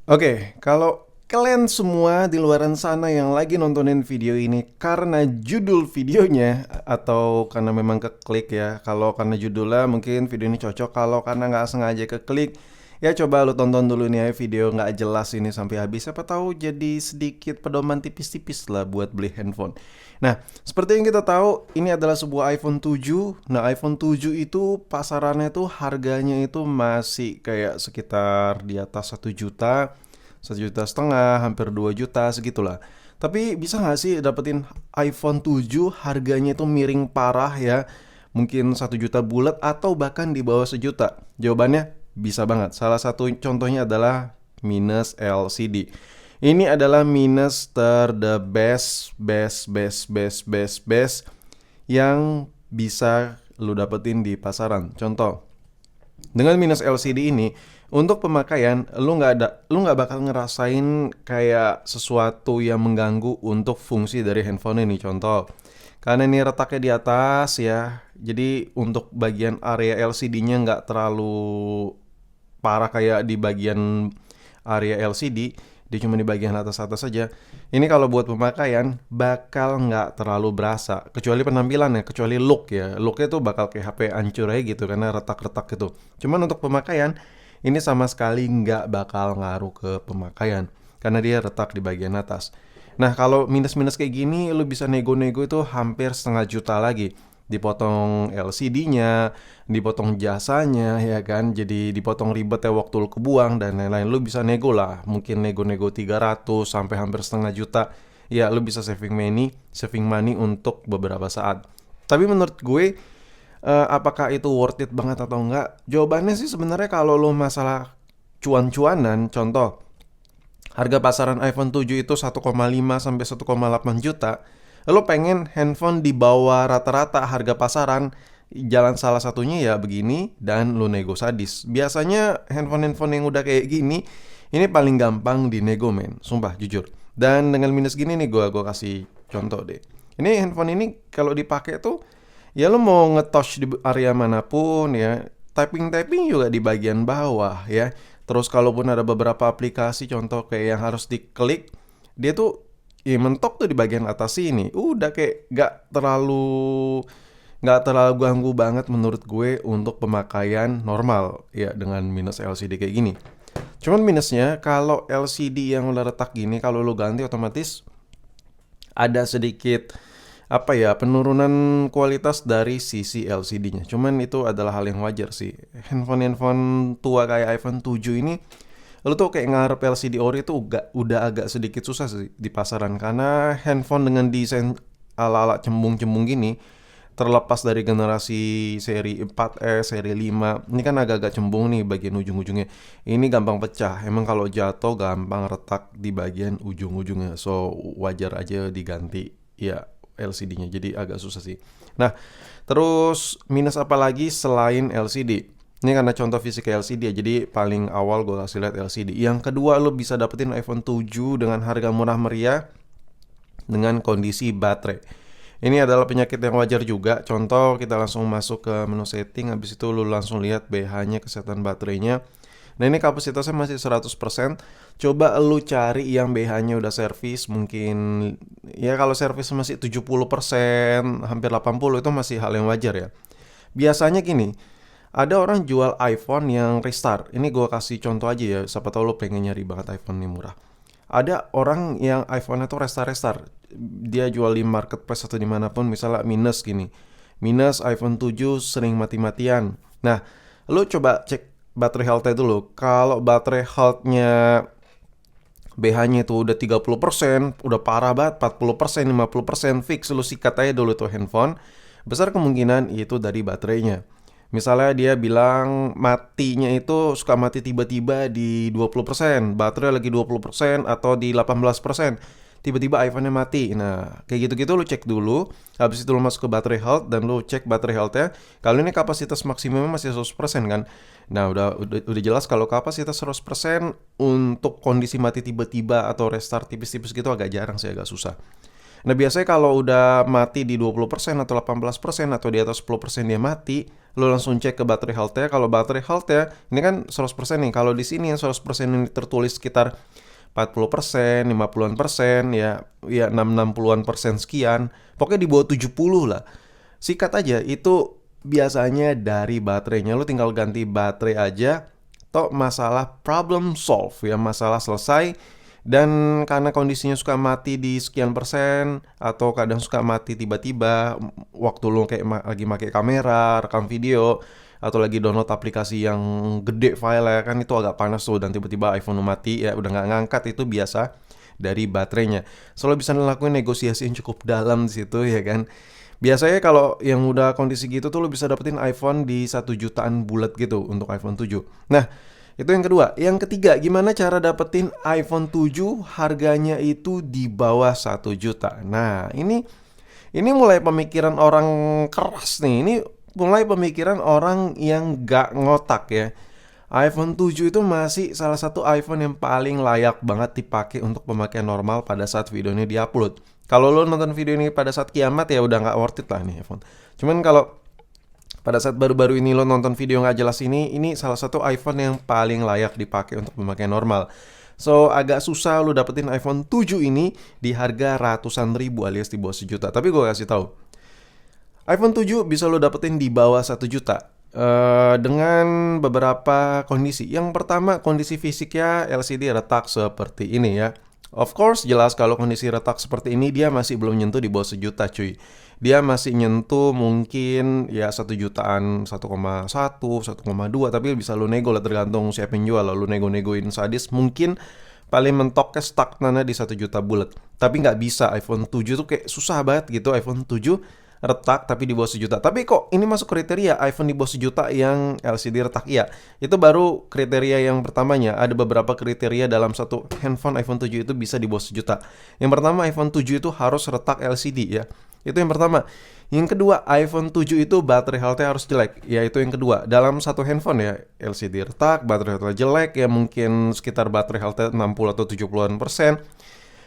Oke, kalau kalian semua di luaran sana yang lagi nontonin video ini karena judul videonya atau karena memang keklik ya. Kalau karena judulnya mungkin video ini cocok. Kalau karena nggak sengaja keklik, ya coba lu tonton dulu nih ya video nggak jelas ini sampai habis. Siapa tahu jadi sedikit pedoman tipis-tipis lah buat beli handphone. Nah, seperti yang kita tahu, ini adalah sebuah iPhone 7. Nah, iPhone 7 itu pasarannya tuh harganya itu masih kayak sekitar di atas 1 juta, 1,5 juta, hampir 2 juta segitulah. Tapi bisa nggak sih dapetin iPhone 7 harganya itu miring parah ya? Mungkin 1 juta bulat atau bahkan di bawah 1 juta. Jawabannya bisa banget. Salah satu contohnya adalah minus LCD. Ini adalah minus the best yang bisa lu dapetin di pasaran. Contoh, dengan minus LCD ini, untuk pemakaian lu nggak bakal ngerasain kayak sesuatu yang mengganggu untuk fungsi dari handphone ini. Contoh, karena ini retaknya di atas ya, jadi untuk bagian area LCD-nya nggak terlalu parah kayak di bagian area LCD, dia cuma di bagian atas-atas saja. Ini kalau buat pemakaian bakal nggak terlalu berasa, kecuali penampilan ya, kecuali look ya. Looknya tuh bakal kayak HP hancur aja gitu karena retak-retak gitu. Cuman untuk pemakaian ini sama sekali nggak bakal ngaruh ke pemakaian karena dia retak di bagian atas. Nah, kalau minus-minus kayak gini lu bisa nego-nego itu hampir 1,5 juta lagi. Dipotong LCD-nya, dipotong jasanya ya kan. Jadi dipotong ribetnya waktu lu kebuang dan lain-lain. Lu bisa nego lah, mungkin nego-nego 300 sampai hampir 1,5 juta. Ya, lu bisa saving money untuk beberapa saat. Tapi menurut gue, apakah itu worth it banget atau enggak? Jawabannya sih sebenarnya kalau lu masalah cuan-cuanan, contoh harga pasaran iPhone 7 itu 1,5 sampai 1,8 juta. Lo pengen handphone di bawah rata-rata harga pasaran, jalan salah satunya ya begini dan lo nego sadis. Biasanya handphone-handphone yang udah kayak gini ini paling gampang dinego men, sumpah jujur. Dan dengan minus gini nih gua kasih contoh deh. Ini handphone ini kalau dipakai tuh ya lo mau nge-touch di area manapun ya, typing-typing juga di bagian bawah ya. Terus kalaupun ada beberapa aplikasi contoh kayak yang harus diklik, dia tuh ya mentok tuh di bagian atas sini. Udah kayak nggak terlalu ganggu banget menurut gue untuk pemakaian normal ya dengan minus LCD kayak gini. Cuman minusnya kalau LCD yang udah retak gini kalau lo ganti otomatis ada sedikit apa ya penurunan kualitas dari sisi LCD-nya. Cuman itu adalah hal yang wajar sih. Handphone-handphone tua kayak iPhone 7 ini lu tuh kayak ngarep LCD ori itu udah agak sedikit susah sih di pasaran karena handphone dengan desain ala-ala cembung-cembung gini terlepas dari generasi seri 4S, seri 5 ini kan agak-agak cembung nih bagian ujung-ujungnya. Ini gampang pecah. Emang kalau jatuh gampang retak di bagian ujung-ujungnya. So wajar aja diganti ya LCD-nya. Jadi agak susah sih. Nah, terus minus apa lagi selain LCD? Ini karena contoh fisik LCD ya, jadi paling awal gue kasih lihat LCD. Yang kedua, lo bisa dapetin iPhone 7 dengan harga murah meriah dengan kondisi baterai. Ini adalah penyakit yang wajar juga. Contoh, kita langsung masuk ke menu setting, habis itu lo langsung lihat BH-nya, kesehatan baterainya. Nah, ini kapasitasnya masih 100%. Coba lu cari yang BH-nya udah servis, mungkin ya kalau servis masih 70%, hampir 80 itu masih hal yang wajar ya. Biasanya gini, ada orang jual iPhone yang restart. Ini gue kasih contoh aja ya, siapa tahu lo pengen nyari banget iPhone yang murah. Ada orang yang iPhone-nya tuh restart. Dia jual di marketplace atau dimanapun, misalnya minus gini. Minus iPhone 7 sering mati-matian. Nah, lo coba cek baterai health-nya dulu. Kalau baterai health-nya BH-nya itu udah 30%, udah parah banget, 40%, 50% fix, lu sikat aja dulu tuh handphone. Besar kemungkinan itu dari baterainya. Misalnya dia bilang matinya itu suka mati tiba-tiba di 20%, baterai lagi 20% atau di 18%. Tiba-tiba iPhone-nya mati. Nah, kayak gitu-gitu lu cek dulu. Habis itu lu masuk ke baterai health dan lu cek baterai health-nya. Kalau ini kapasitas maksimumnya masih 100% kan. Nah, udah jelas kalau kapasitas 100% untuk kondisi mati tiba-tiba atau restart tipis-tipis gitu agak jarang sih, agak susah. Nah biasanya kalau udah mati di 20% atau 18% atau di atas 10% dia mati, lo langsung cek ke baterai health-nya. Kalau baterai health-nya ini kan 100% nih. Kalau di sini yang 100% ini tertulis sekitar 40%, 50-an persen, ya 60-an persen sekian. Pokoknya di bawah 70 lah. Sikat aja, itu biasanya dari baterainya. Lo tinggal ganti baterai aja, toh masalah problem solve ya, masalah selesai. Dan karena kondisinya suka mati di sekian persen, atau kadang suka mati tiba-tiba waktu lo kayak lagi pakai kamera, rekam video, atau lagi download aplikasi yang gede file ya kan, itu agak panas tuh, dan tiba-tiba iPhone lo mati ya udah nggak ngangkat, itu biasa dari baterainya. Soalnya bisa ngelakuin negosiasi yang cukup dalam di situ ya kan. Biasanya kalau yang udah kondisi gitu tuh lo bisa dapetin iPhone di 1 jutaan bulat gitu untuk iPhone 7. Nah, itu yang kedua. Yang ketiga, gimana cara dapetin iPhone 7 harganya itu di bawah 1 juta. Nah, ini mulai pemikiran orang keras nih. Ini mulai pemikiran orang yang gak ngotak ya. iPhone 7 itu masih salah satu iPhone yang paling layak banget dipakai untuk pemakaian normal pada saat video ini diupload. Kalau lo nonton video ini pada saat kiamat ya udah gak worth it lah nih iPhone. Cuman kalau pada saat baru-baru ini lo nonton video nggak jelas ini salah satu iPhone yang paling layak dipakai untuk pemakaian normal. So, agak susah lo dapetin iPhone 7 ini di harga ratusan ribu alias di bawah 1 juta. Tapi gue kasih tahu, iPhone 7 bisa lo dapetin di bawah 1 juta. Dengan beberapa kondisi. Yang pertama, kondisi fisiknya LCD retak seperti ini ya. Of course, jelas kalau kondisi retak seperti ini dia masih belum nyentuh di bawah 1 juta cuy. Dia masih nyentuh mungkin ya 1 jutaan, 1,1, 1,2, tapi bisa lu nego lah, tergantung siapa yang jual. Lu nego-negoin sadis, mungkin paling mentoknya stagnannya di 1 juta bulat. Tapi nggak bisa, iPhone 7 tuh kayak susah banget gitu. iPhone 7 retak tapi di bawah 1 juta. Tapi kok ini masuk kriteria iPhone di bawah 1 juta yang LCD retak? Iya, itu baru kriteria yang pertamanya. Ada beberapa kriteria dalam satu handphone iPhone 7 itu bisa di bawah 1 juta. Yang pertama, iPhone 7 itu harus retak LCD ya. Itu yang pertama. Yang kedua, iPhone 7 itu baterai health-nya harus jelek. Ya, itu yang kedua. Dalam satu handphone ya, LCD retak, baterai health-nya jelek, ya mungkin sekitar baterai health-nya 60 atau 70-an persen.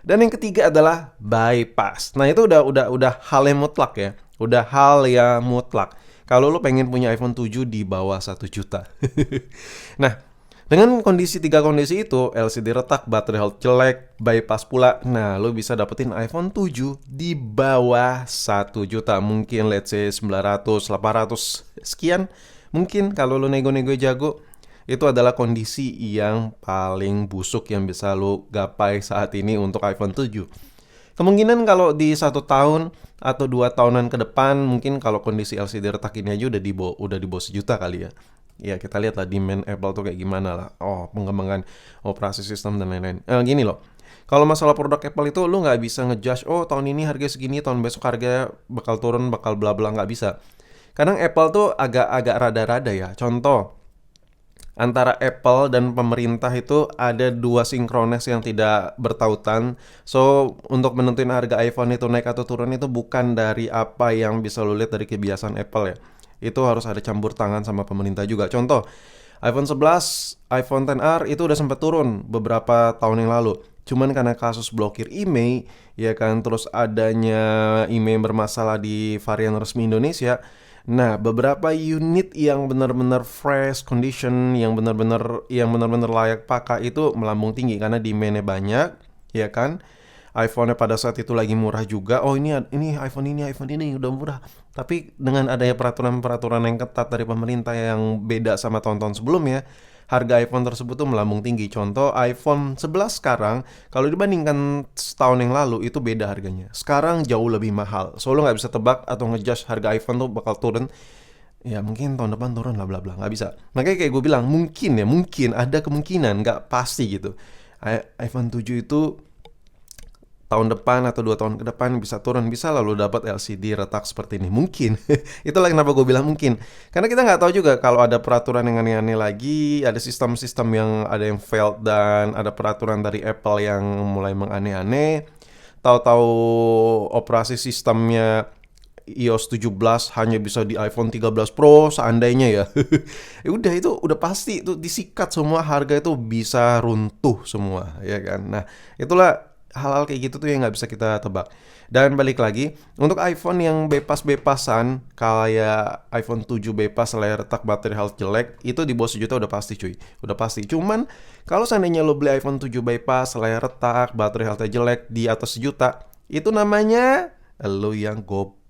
Dan yang ketiga adalah bypass. Nah, itu udah hal yang mutlak ya. Udah hal yang mutlak. Kalau lo pengen punya iPhone 7 di bawah 1 juta. Nah, dengan tiga kondisi itu, LCD retak, baterai health jelek, bypass pula, nah lo bisa dapetin iPhone 7 di bawah 1 juta. Mungkin let's say 900, 800 sekian. Mungkin kalau lo nego-nego jago. Itu adalah kondisi yang paling busuk yang bisa lo gapai saat ini untuk iPhone 7. Kemungkinan kalau di 1 tahun atau 2 tahunan ke depan, mungkin kalau kondisi LCD retak ini aja udah di bawah 1 juta kali ya. Ya kita lihat lah demand Apple tuh kayak gimana lah. Oh, pengembangan operasi sistem dan lain-lain. Gini loh, kalau masalah produk Apple itu lo nggak bisa ngejudge, oh tahun ini harga segini, tahun besok harga bakal turun, bakal bla bla, nggak bisa. Kadang Apple tuh agak rada-rada ya. Contoh, antara Apple dan pemerintah itu ada dua sinkronis yang tidak bertautan. So, untuk menentuin harga iPhone itu naik atau turun itu bukan dari apa yang bisa lo lihat dari kebiasaan Apple ya. Itu harus ada campur tangan sama pemerintah juga. Contoh, iPhone 11, iPhone XR itu udah sempat turun beberapa tahun yang lalu. Cuman karena kasus blokir email, ya kan, terus adanya email bermasalah di varian resmi Indonesia. Nah, beberapa unit yang benar-benar fresh condition, yang benar-benar layak pakai itu melambung tinggi karena demand-nya banyak, ya kan? iPhone-nya pada saat itu lagi murah juga. Oh, ini iPhone ini udah murah. Tapi dengan adanya peraturan-peraturan yang ketat dari pemerintah yang beda sama tahun-tahun sebelumnya, harga iPhone tersebut tuh melambung tinggi. Contoh iPhone 11 sekarang, kalau dibandingkan setahun yang lalu itu beda harganya. Sekarang jauh lebih mahal. So lo nggak bisa tebak atau ngejudge harga iPhone tuh bakal turun. Ya mungkin tahun depan turun lah bla bla, nggak bisa. Makanya kayak gue bilang mungkin ada kemungkinan, nggak pasti gitu. iPhone 7 itu tahun depan atau 2 tahun ke depan bisa turun, bisa lalu dapat LCD retak seperti ini, mungkin. Itulah kenapa gue bilang mungkin, karena kita nggak tahu juga kalau ada peraturan yang aneh-aneh lagi, ada sistem-sistem yang ada yang failed, dan ada peraturan dari Apple yang mulai menganeh-aneh. Tahu-tahu operasi sistemnya iOS 17 hanya bisa di iPhone 13 Pro seandainya ya. Ya udah, itu udah pasti itu disikat semua, harga itu bisa runtuh semua ya kan. Nah, itulah hal-hal kayak gitu tuh yang nggak bisa kita tebak. Dan balik lagi, untuk iPhone yang bepas-bepasan kayak iPhone 7 bepas, layar retak, baterai health jelek, itu di bawah sejuta udah pasti cuy. Udah pasti. Cuman kalau seandainya lo beli iPhone 7 bypass, layar retak, baterai health jelek di atas sejuta, itu namanya lo yang goblok.